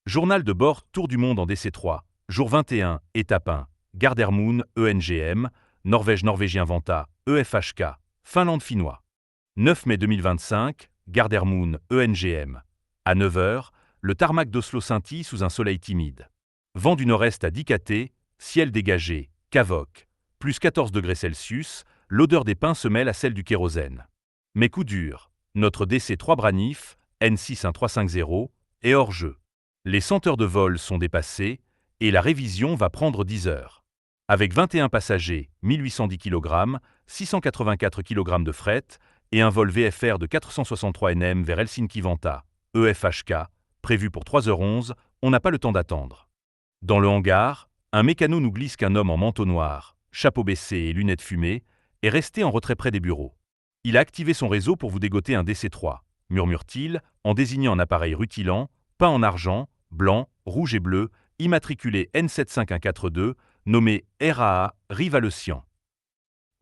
Journal de bord Tour du monde en DC3, jour 21, étape 1, Gardermoen, ENGM, Norvège norvégien Vanta, EFHK, Finlande finnois. 9 mai 2025, Gardermoen, ENGM. À 9 h, le tarmac d'Oslo scintille sous un soleil timide. Vent du nord-est à 10 kT, ciel dégagé, Kavok, plus 14 degrés Celsius, l'odeur des pins se mêle à celle du kérosène. Mais coup dur, notre DC3 Branif, N61350, est hors jeu. Les 100 heures de vol sont dépassées et la révision va prendre 10 heures. Avec 21 passagers, 1810 kg, 684 kg de fret et un vol VFR de 463 nm vers Helsinki-Vantaa, EFHK, prévu pour 3h11, on n'a pas le temps d'attendre. Dans le hangar, un mécano nous glisse qu'un homme en manteau noir, chapeau baissé et lunettes fumées, est resté en retrait près des bureaux. Il a activé son réseau pour vous dégoter un DC3, murmure-t-il, en désignant un appareil rutilant, peint en argent, blanc, rouge et bleu, immatriculé N75142, nommé RAA Rivalecian.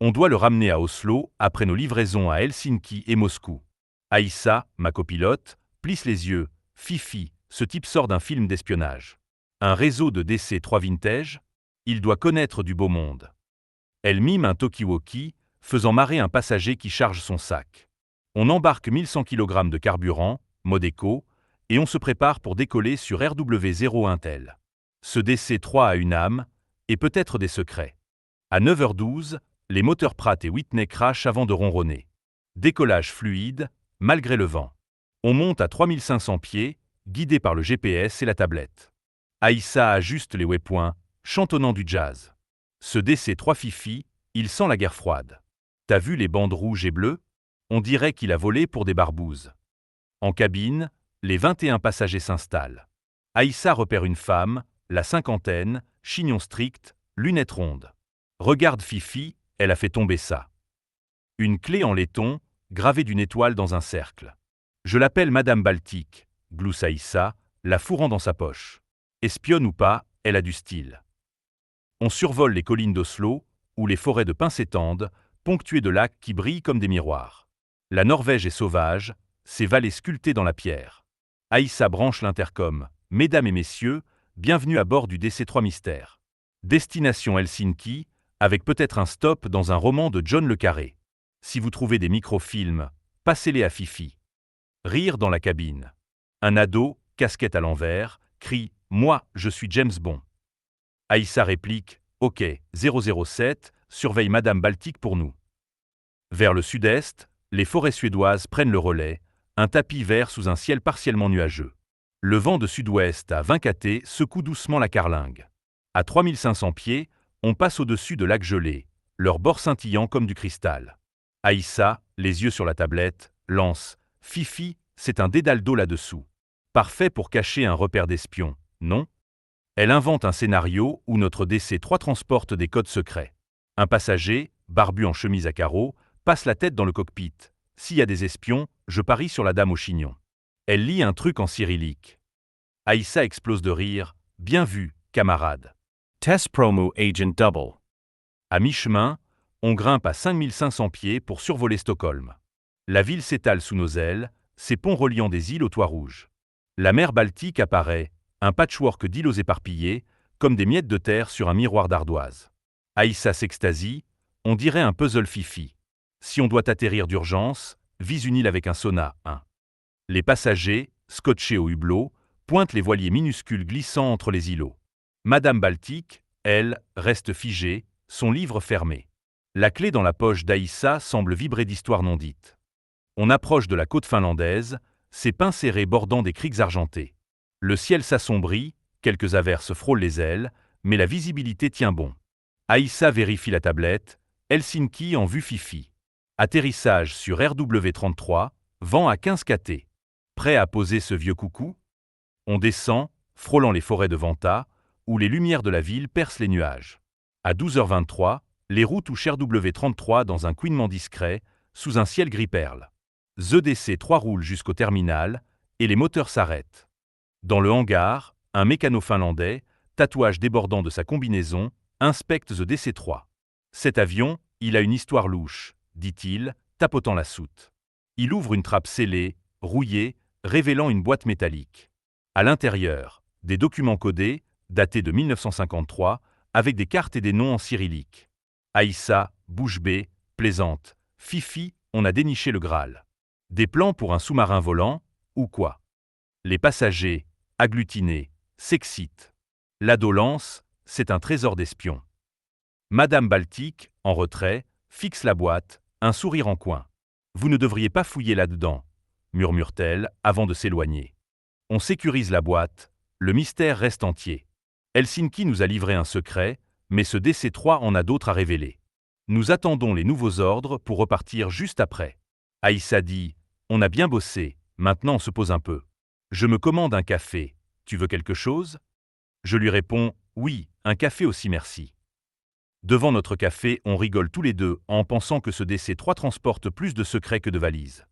On doit le ramener à Oslo après nos livraisons à Helsinki et Moscou. Aïssa, ma copilote, plisse les yeux. Fifi, ce type sort d'un film d'espionnage. Un réseau de DC3 vintage? Il doit connaître du beau monde. Elle mime un talkie-walkie, faisant marrer un passager qui charge son sac. On embarque 1100 kg de carburant, mode éco, et on se prépare pour décoller sur RW01 tel. Ce DC3 a une âme, et peut-être des secrets. À 9h12, les moteurs Pratt et Whitney crachent avant de ronronner. Décollage fluide, malgré le vent. On monte à 3500 pieds, guidé par le GPS et la tablette. Aïssa ajuste les waypoints, chantonnant du jazz. Ce DC3 Fifi, il sent la guerre froide. T'as vu les bandes rouges et bleues? On dirait qu'il a volé pour des barbouzes. En cabine, les 21 passagers s'installent. Aïssa repère une femme, la cinquantaine, chignon strict, lunettes rondes. Regarde Fifi, elle a fait tomber ça. Une clé en laiton, gravée d'une étoile dans un cercle. Je l'appelle Madame Baltique, glousse Aïssa, la fourrant dans sa poche. Espionne ou pas, elle a du style. On survole les collines d'Oslo, où les forêts de pins s'étendent, ponctuées de lacs qui brillent comme des miroirs. La Norvège est sauvage, ses vallées sculptées dans la pierre. Aïssa branche l'intercom. Mesdames et messieurs, bienvenue à bord du DC3 Mystère. Destination Helsinki, avec peut-être un stop dans un roman de John le Carré. Si vous trouvez des microfilms, passez-les à Fifi. Rire dans la cabine. Un ado, casquette à l'envers, crie « Moi, je suis James Bond ». Aïssa réplique « Ok, 007, surveille Madame Baltique pour nous ». Vers le sud-est, les forêts suédoises prennent le relais, un tapis vert sous un ciel partiellement nuageux. Le vent de sud-ouest à 20 kT secoue doucement la carlingue. À 3500 pieds, on passe au-dessus de lacs gelés, leurs bords scintillant comme du cristal. Aïssa, les yeux sur la tablette, lance « Fifi, c'est un dédale d'eau là-dessous. Parfait pour cacher un repère d'espion, non ?» Elle invente un scénario où notre DC3 transporte des codes secrets. Un passager, barbu en chemise à carreaux, passe la tête dans le cockpit. S'il y a des espions, je parie sur la dame au chignon. Elle lit un truc en cyrillique. Aïssa explose de rire. Bien vu, camarade. Test Promo Agent Double. À mi-chemin, on grimpe à 5500 pieds pour survoler Stockholm. La ville s'étale sous nos ailes, ses ponts reliant des îles au toit rouge. La mer Baltique apparaît, un patchwork d'îlots éparpillés, comme des miettes de terre sur un miroir d'ardoise. Aïssa s'extasie, on dirait un puzzle Fifi. Si on doit atterrir d'urgence, vise une île avec un sauna, 1. Les passagers, scotchés au hublot, pointent les voiliers minuscules glissant entre les îlots. Madame Baltique, elle, reste figée, son livre fermé. La clé dans la poche d'Aïssa semble vibrer d'histoires non dites. On approche de la côte finlandaise, ses pins serrés bordant des criques argentées. Le ciel s'assombrit, quelques averses frôlent les ailes, mais la visibilité tient bon. Aïssa vérifie la tablette, Helsinki en vue Fifi. Atterrissage sur RW33, vent à 15 kT. Prêt à poser ce vieux coucou? On descend, frôlant les forêts de Vantaa, où les lumières de la ville percent les nuages. À 12h23, les roues touchent RW33 dans un couinement discret, sous un ciel gris-perle. The DC3 roule jusqu'au terminal, et les moteurs s'arrêtent. Dans le hangar, un mécano finlandais, tatouage débordant de sa combinaison, inspecte The DC3. Cet avion, il a une histoire louche, dit-il, tapotant la soute. Il ouvre une trappe scellée, rouillée, révélant une boîte métallique. À l'intérieur, Des documents codés, datés de 1953, avec des cartes et des noms en cyrillique. Aïssa, bouche bée, plaisante, Fifi, on a déniché le Graal. Des plans pour un sous-marin volant, ou quoi? Les passagers, agglutinés, s'excitent. L'adolescence, c'est un trésor d'espion. Madame Baltique, en retrait, fixe la boîte, un sourire en coin. Vous ne devriez pas fouiller là-dedans, murmure-t-elle avant de s'éloigner. On sécurise la boîte, le mystère reste entier. Helsinki nous a livré un secret, mais ce DC-3 en a d'autres à révéler. Nous attendons les nouveaux ordres pour repartir juste après. Aïssa dit, on a bien bossé, maintenant on se pose un peu. Je me commande un café, tu veux quelque chose? Je lui réponds, oui, un café aussi merci. Devant notre café, on rigole tous les deux en pensant que ce DC-3 transporte plus de secrets que de valises.